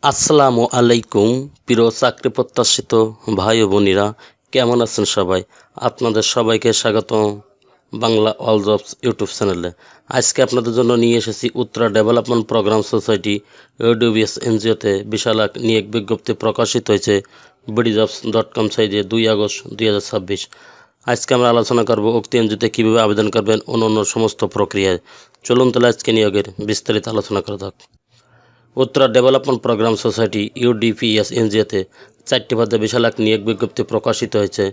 আসসালামু আলাইকুম প্রিয় চাকরি প্রত্যাশিত ভাই ও বোনেরা, কেমন আছেন সবাই? আপনাদের সবাইকে স্বাগত বাংলা অল জবস ইউটিউব চ্যানেলে। আজকে আপনাদের জন্য নিয়ে এসেছি উত্তরা ডেভেলপমেন্ট প্রোগ্রাম সোসাইটি ইউডিবিএস এনজিওতে বিশাল এক নিয়োগ বিজ্ঞপ্তি প্রকাশিত হয়েছে bdjobs.com সাইটে 2 আগস্ট 2026। আজকে আমরা আলোচনা করব উক্ত এনজিওতে কীভাবে আবেদন করবেন অন্য সমস্ত প্রক্রিয়ায়। চলুন তাহলে আজকে নিয়োগের বিস্তারিত আলোচনা করা যাক। Uttara development programme society UDPS এনজিওতে 4টি পদে বিশাল এক নিয়োগ বিজ্ঞপ্তি প্রকাশিত হয়েছে।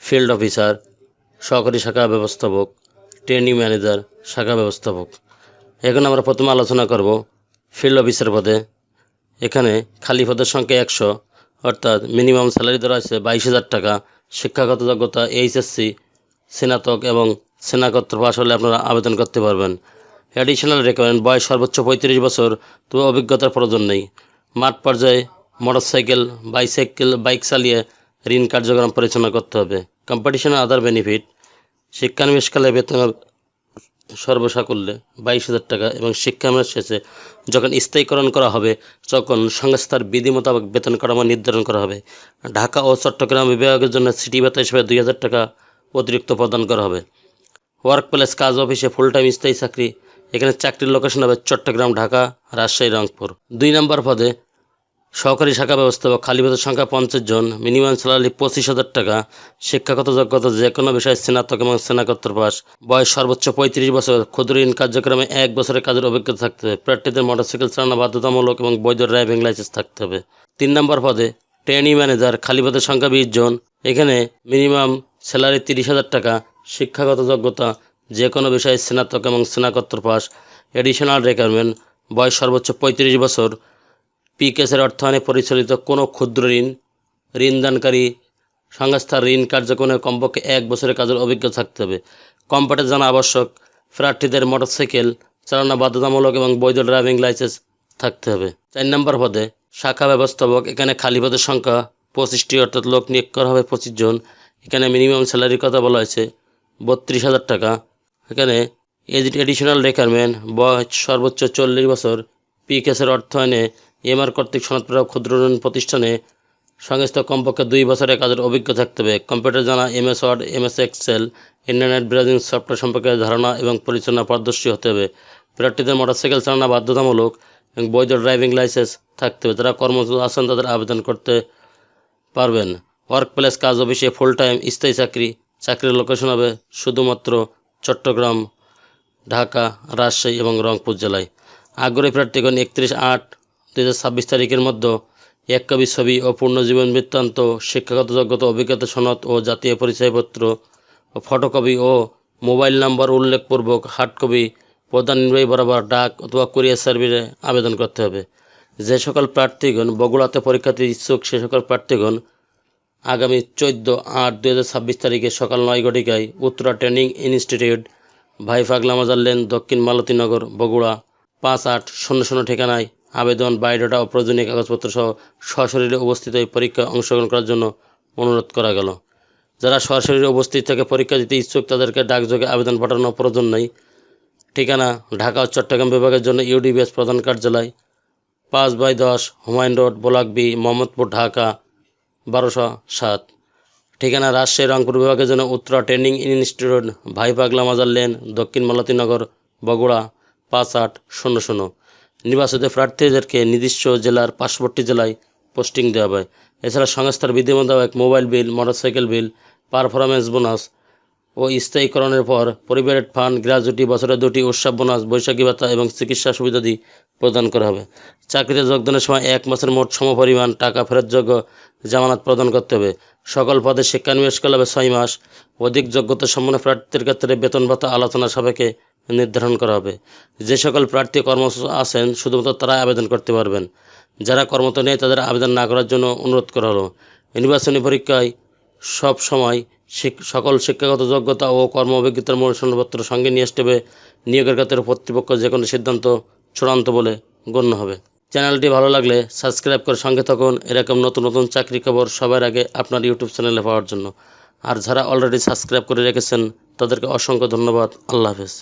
ফিল্ড অফিসার, সহকারী শাখা ব্যবস্থাপক, ট্রেনিং ম্যানেজার, শাখা ব্যবস্থাপক। এখন আমরা প্রথমে আলোচনা করব ফিল্ড অফিসার পদে। এখানে খালি পদের সংখ্যা 100, অর্থাৎ মিনিমাম স্যালারি ধরা আছে 22,000 টাকা। শিক্ষাগত যোগ্যতা এইচএসসি, স্নাতক এবং স্নাতকোত্তর পাশ হলে আপনারা আবেদন করতে পারবেন। অ্যাডিশনাল রিকোয়ারমেন্ট, বয়স সর্বোচ্চ 35 বছর, তবে অভিজ্ঞতার প্রয়োজন নেই। মাঠ পর্যায়ে মোটরসাইকেল, বাইক চালিয়ে ঋণ কার্যক্রম পরিচালনা করতে হবে। কম্পিটিশন আদার বেনিফিট, শিক্ষানবিশকালে বেতন সর্বসাকুল্যে 22,000 টাকা এবং শিক্ষানবিশ শেষে যখন স্থায়ীকরণ করা হবে তখন সংস্থার বিধি মোতাবেক বেতন কাঠামো নির্ধারণ করা হবে। ঢাকা ও চট্টগ্রাম বিভাগের জন্য সিটি ভাতা হিসেবে 2,000 টাকা অতিরিক্ত প্রদান করা হবে। ওয়ার্ক প্লেস, কাজ অফিসে ফুল টাইম স্থায়ী চাকরি। এখানে চাকরির লোকেশন হবে চট্টগ্রাম, ঢাকা, রাজশাহী, রংপুর। 2 নম্বর পদে সহকারী শাখা ব্যবস্থাপক, খালি পদের সংখ্যা 50 জন, মিনিমাম স্যালারি 25,000 টাকা। শিক্ষাগত যোগ্যতা যে কোনো বিষয়ে স্নাতক এবং স্নাতকোত্তর পাস। বয়স সর্বোচ্চ 35 বছর। ক্ষুদ্র ঋণ কার্যক্রমে 1 বছরের কাজের অভিজ্ঞতা থাকতে হবে। প্রার্থীদের মোটরসাইকেল চালানো বাধ্যতামূলক এবং বৈধ ড্রাইভিং লাইসেন্স থাকতে হবে। 3 নম্বর পদে ট্রেনিং ম্যানেজার, খালি পদের সংখ্যা 20 জন। এখানে মিনিমাম স্যালারি 30,000 টাকা। শিক্ষাগত যোগ্যতা যে কোনো বিষয়ে স্নাতক এবং স্নাতকোত্তর পাস। এডিশনাল রিকোয়ারমেন্ট, বয়স সর্বোচ্চ 35 বছর। পিকেসের অর্থায়নে পরিচালিত কোনো ক্ষুদ্র ঋণদানকারী সংস্থার ঋণ কার্যক্রমে কমপক্ষে 1 বছরের কাজের অভিজ্ঞতা থাকতে হবে। কম্পিউটার জানা আবশ্যক। প্রার্থীদের মোটরসাইকেল চালানো বাধ্যতামূলক এবং বৈধ ড্রাইভিং লাইসেন্স থাকতে হবে। 4 নম্বর পদে শাখা ব্যবস্থাপক, এখানে খালি পদের সংখ্যা 25টি, অর্থাৎ লোক নিয়োগ করা হবে 25 জন। এখানে মিনিমাম স্যালারির কথা বলা হয়েছে 32,000 টাকা। এখানে এডিশনাল রিকোয়ারমেন্ট, বয়স সর্বোচ্চ 40 বছর। পিকেসের অর্থায়নে এমআর কর্তৃক সনদপ্রাপ্ত ক্ষুদ্র ঋণ প্রতিষ্ঠানে সংস্থা কমপক্ষে 2 বছরের কাজের অভিজ্ঞতা থাকতে হবে। কম্পিউটার জানা, MS word, MS excel, internet browsing software সম্পর্কে ধারণা এবং পরিচালনা পারদর্শী হতে হবে। প্রার্থীদের মোটরসাইকেল চালানো বাধ্যতামূলক এবং বৈধ ড্রাইভিং লাইসেন্স থাকতে হবে। যারা কর্মরত আছেন তাদের আবেদন করতে পারবেন। ওয়ার্ক প্লেস, কাজ অফিসে ফুল টাইম স্থায়ী চাকরি। চাকরির লোকেশন হবে শুধুমাত্র চট্টগ্রাম, ঢাকা, রাজশাহী এবং রংপুর জেলায়। আগ্রহী প্রার্থীগণ 31/8/2026 তারিখের মধ্যে 1 কপি ছবি ও পূর্ণ জীবন বৃত্তান্ত, শিক্ষাগত যোগ্যতা, অভিজ্ঞতা সনদ ও জাতীয় পরিচয়পত্র ও ফটোকপি ও মোবাইল নাম্বার উল্লেখপূর্বক হার্ড কপি প্রদান নির্বাহী বরাবর ডাক অথবা কুরিয়ার সার্ভিসে আবেদন করতে হবে। যে সকল প্রার্থীগণ বগুড়াতে পরীক্ষা দিতে ইচ্ছুক সে সকল প্রার্থীগণ আগামী 14/8/2026 তারিখে সকাল 9 ঘটিকায় উত্তরা ট্রেনিং ইনস্টিটিউট, ভাই পাগলা মাজার লেন, দক্ষিণ মালতীনগর, বগুড়া 5800 ঠিকানায় আবেদন, বায়োডাটা ও প্রয়োজনীয় কাগজপত্র সহ সশরীরে উপস্থিত হয়ে পরীক্ষায় অংশগ্রহণ করার জন্য অনুরোধ করা গেল। যারা সশরীরে উপস্থিত থেকে পরীক্ষা দিতে ইচ্ছুক তাদেরকে ডাকযোগে আবেদন পাঠানোর প্রয়োজন নেই। ঠিকানা ঢাকা ও চট্টগ্রাম বিভাগের জন্য ইউডিবিএস প্রধান কার্যালয়, 5/10 Humayun road, block B, Mohammadpur, Dhaka 1207। ঠিকানা রাজশাহী, রংপুর বিভাগের জন্য উত্তরা ট্রেনিং ইনস্টিটিউট, ভাই পাগলা মাজার লেন, দক্ষিণ মালতীনগর, বগুড়া 5800। নির্বাচিত প্রার্থীদেরকে নির্দিষ্ট জেলার পার্শ্ববর্তী জেলায় পোস্টিং দেওয়া হবে। এছাড়া সংস্থার বিধি মোতাবেক মোবাইল বিল, মোটরসাইকেল বিল, পারফরমেন্স বোনাস ও স্থায়ীকরণের পর পরিবারের ফান্ড, গ্র্যাজুইটি, বছরে 2টি উৎসব বোনাস, বৈশাখী ভাতা এবং চিকিৎসা সুবিধাদি প্রদান করা হবে। চাকরিতে যোগদানের সময় 1 মাসের মোট সমপরিমাণ টাকা ফেরতযোগ্য জামানত প্রদান করতে হবে। সকল পদে শিক্ষানবিশকাল হবে 6 মাস। অধিক যোগ্যতা সম্পন্ন প্রার্থীদের ক্ষেত্রে বেতন ভাতা আলোচনা সাপেক্ষে নির্ধারণ করা হবে। যে সকল প্রার্থী কর্মরত আছেন শুধুমাত্র তারাই আবেদন করতে পারবেন। যারা কর্মরত নেই তাদের আবেদন না করার জন্য অনুরোধ করা হলো। নির্বাচনী পরীক্ষায় সব সময় সকল শিক্ষাগত যোগ্যতা ও কর্ম অভিজ্ঞতার মূল সনদপত্র সঙ্গে নিয়ে আসতে হবে। নিয়োগের ক্ষেত্রে কর্তৃপক্ষ যে কোনো সিদ্ধান্ত চূড়ান্ত বলে গণ্য হবে। চ্যানেলটি ভালো লাগলে সাবস্ক্রাইব করে সঙ্গে থাকুন এরকম নতুন নতুন চাকরি খবর সবার আগে আপনার ইউটিউব চ্যানেলে পাওয়ার জন্য। আর যারা অলরেডি সাবস্ক্রাইব করে রেখেছেন তাদেরকে অসংখ্য ধন্যবাদ। আল্লাহ হাফেজ।